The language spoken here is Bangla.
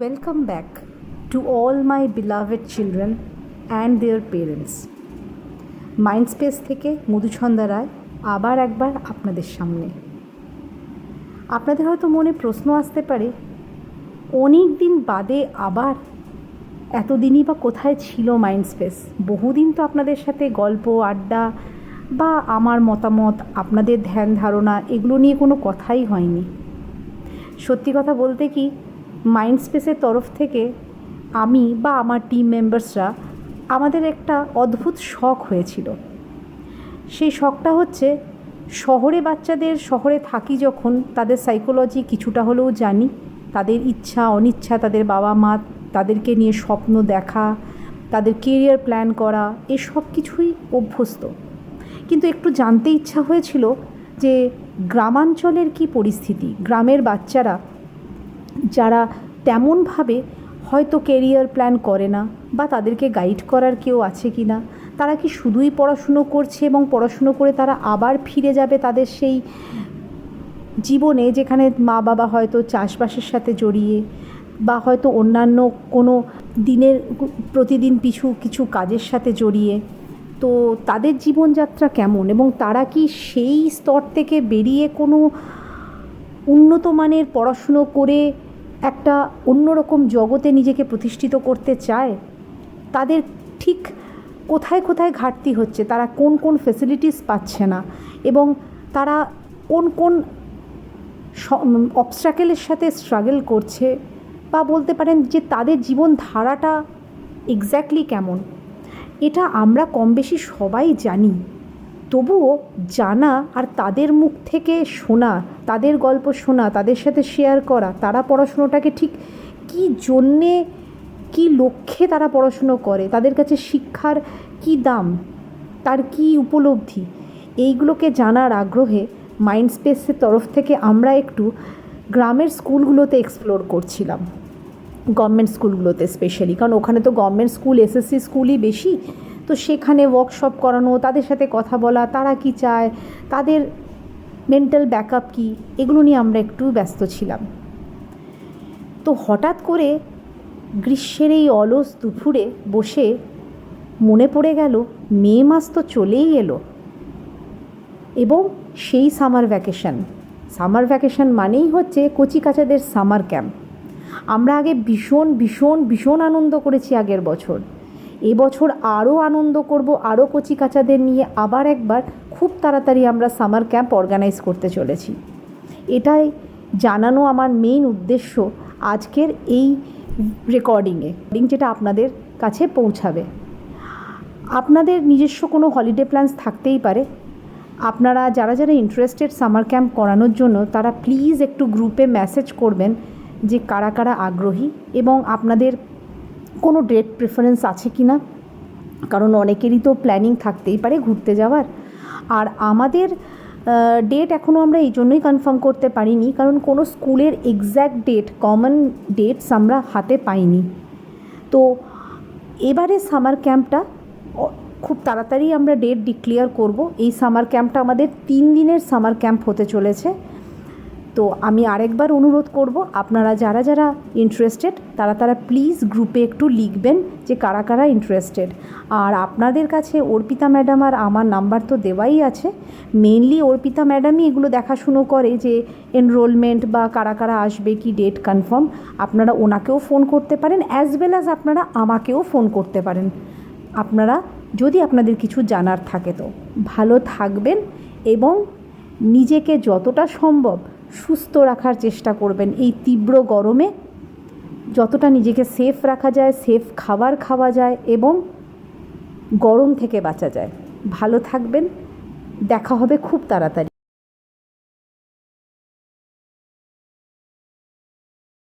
Welcome back to all my beloved children and their parents. Mindspace থেকে মধুছন্দা রায় আবার একবার আপনাদের সামনে। আপনাদের হয়তো মনে প্রশ্ন আসতে পারে, অনেক দিন বাদে আবার এতদিনই বা কোথায় ছিল মাইন্ডস্পেস? বহুদিন তো আপনাদের সাথে গল্প আড্ডা বা আমার মতামত, আপনাদের ধ্যান ধারণা এগুলো নিয়ে কোনো কথাই হয়নি। সত্যি কথা বলতে কি, মাইন্ডস্পেসের তরফ থেকে আমি বা আমার টিম মেম্বার্সরা আমাদের একটা অদ্ভুত শখ হয়েছিল। সেই শখটা হচ্ছে, শহরে বাচ্চাদের, শহরে থাকি যখন, তাদের সাইকোলজি কিছুটা হলেও জানি, তাদের ইচ্ছা অনিচ্ছা, তাদের বাবা মা তাদেরকে নিয়ে স্বপ্ন দেখা, তাদের কেরিয়ার প্ল্যান করা, এসব কিছুই অভ্যস্ত। কিন্তু একটু জানতে ইচ্ছা হয়েছিল যে গ্রামাঞ্চলের কি পরিস্থিতি, গ্রামের বাচ্চারা যারা তেমনভাবে হয়তো কেরিয়ার প্ল্যান করে না বা তাদেরকে গাইড করার কেউ আছে কি না, তারা কি শুধুই পড়াশুনো করছে এবং পড়াশুনো করে তারা আবার ফিরে যাবে তাদের সেই জীবনে যেখানে মা বাবা হয়তো চাষবাসের সাথে জড়িয়ে বা হয়তো অন্যান্য কোনো দিনের প্রতিদিন পিছু কিছু কাজের সাথে জড়িয়ে। তো তাদের জীবনযাত্রা কেমন এবং তারা কি সেই স্তর থেকে বেরিয়ে কোনো উন্নত মানের পড়াশুনো করে একটা অন্যরকম জগতে নিজেকে প্রতিষ্ঠিত করতে চায়? তাদের ঠিক কোথায় কোথায় ঘাটতি হচ্ছে, তারা কোন কোন ফেসিলিটিস পাচ্ছে না এবং তারা কোন কোন অবস্ট্রাকেলের সাথে স্ট্রাগল করছে, বা বলতে পারেন যে তাদের জীবনধারাটা এক্স্যাক্টলি কেমন, এটা আমরা কম বেশি সবাই জানি। তবুও জানা আর তাদের মুখ থেকে শোনা, তাদের গল্প শোনা, তাদের সাথে শেয়ার করা, তারা পড়াশুনোটাকে ঠিক কী জন্যে, কী লক্ষ্যে তারা পড়াশুনো করে, তাদের কাছে শিক্ষার কী দাম, তার কী উপলব্ধি, এইগুলোকে জানার আগ্রহে মাইন্ডস্পেসের তরফ থেকে আমরা একটু গ্রামের স্কুলগুলোতে এক্সপ্লোর করছিলাম, গভর্নমেন্ট স্কুলগুলোতে স্পেশালি, কারণ ওখানে তো গভর্নমেন্ট স্কুল, এসএসসি স্কুলই বেশি। তো সেখানে ওয়ার্কশপ করানো, তাদের সাথে কথা বলা, তারা কি চায়, তাদের মেন্টাল ব্যাকআপ কী, এগুলো নিয়ে আমরা একটু ব্যস্ত ছিলাম। তো হঠাৎ করে গ্রীষ্মের এই অলস দুপুরে বসে মনে পড়ে গেল, মে মাস তো চলেই এলো এবং সেই সামার ভ্যাকেশন মানেই হচ্ছে কচিকাচাদের সামার ক্যাম্প। আমরা আগে ভীষণ ভীষণ ভীষণ আনন্দ করেছি আগের বছর। এবছর আরও আনন্দ করব, আরও কচিকাচাদের নিয়ে আবার একবার খুব তাড়াতাড়ি আমরা সামার ক্যাম্প অর্গানাইজ করতে চলেছি। এটাই জানানো আমার মেইন উদ্দেশ্য আজকের এই রেকর্ডিংয়ে, যেটা আপনাদের কাছে পৌঁছাবে। আপনাদের নিজস্ব কোনো হলিডে প্ল্যানস থাকতেই পারে। আপনারা যারা যারা ইন্টারেস্টেড সামার ক্যাম্প করানোর জন্য, তারা প্লিজ একটু গ্রুপে মেসেজ করবেন যে কারা কারা আগ্রহী এবং আপনাদের কোনো ডেট প্রেফারেন্স আছে কি না, কারণ অনেকেরই তো প্ল্যানিং থাকতেই পারে ঘুরতে যাওয়ার। আর আমাদের ডেট এখনও আমরা এই জন্যই কনফার্ম করতে পারিনি, কারণ কোনো স্কুলের এক্স্যাক্ট ডেট, কমন ডেটস আমরা হাতে পাইনি। তো এবারে সামার ক্যাম্পটা খুব তাড়াতাড়ি আমরা ডেট ডিক্লেয়ার করব। এই সামার ক্যাম্পটা আমাদের 3 দিনের সামার ক্যাম্প হতে চলেছে। তো আমি আরেকবার অনুরোধ করব, আপনারা যারা যারা ইন্টারেস্টেড তারা প্লিজ গ্রুপে একটু লিখবেন যে কারা কারা ইন্টারেস্টেড। আর আপনাদের কাছে অর্পিতা ম্যাডাম আর আমার নাম্বার তো দেওয়াই আছে। মেনলি অর্পিতা ম্যাডামই এগুলো দেখাশুনো করে যে এনরোলমেন্ট বা কারা কারা আসবে, কি ডেট কনফার্ম। আপনারা ওনাকেও ফোন করতে পারেন, অ্যাজ ওয়েল অ্যাজ আপনারা আমাকেও ফোন করতে পারেন আপনারা যদি আপনাদের কিছু জানার থাকে। তো ভালো থাকবেন এবং নিজেকে যতটা সম্ভব সুস্থ রাখার চেষ্টা করবেন। এই তীব্র গরমে যতটা নিজেকে সেফ রাখা যায়, সেফ খাবার খাওয়া যায় এবং গরম থেকে বাঁচা যায়। ভালো থাকবেন, দেখা হবে খুব তাড়াতাড়ি।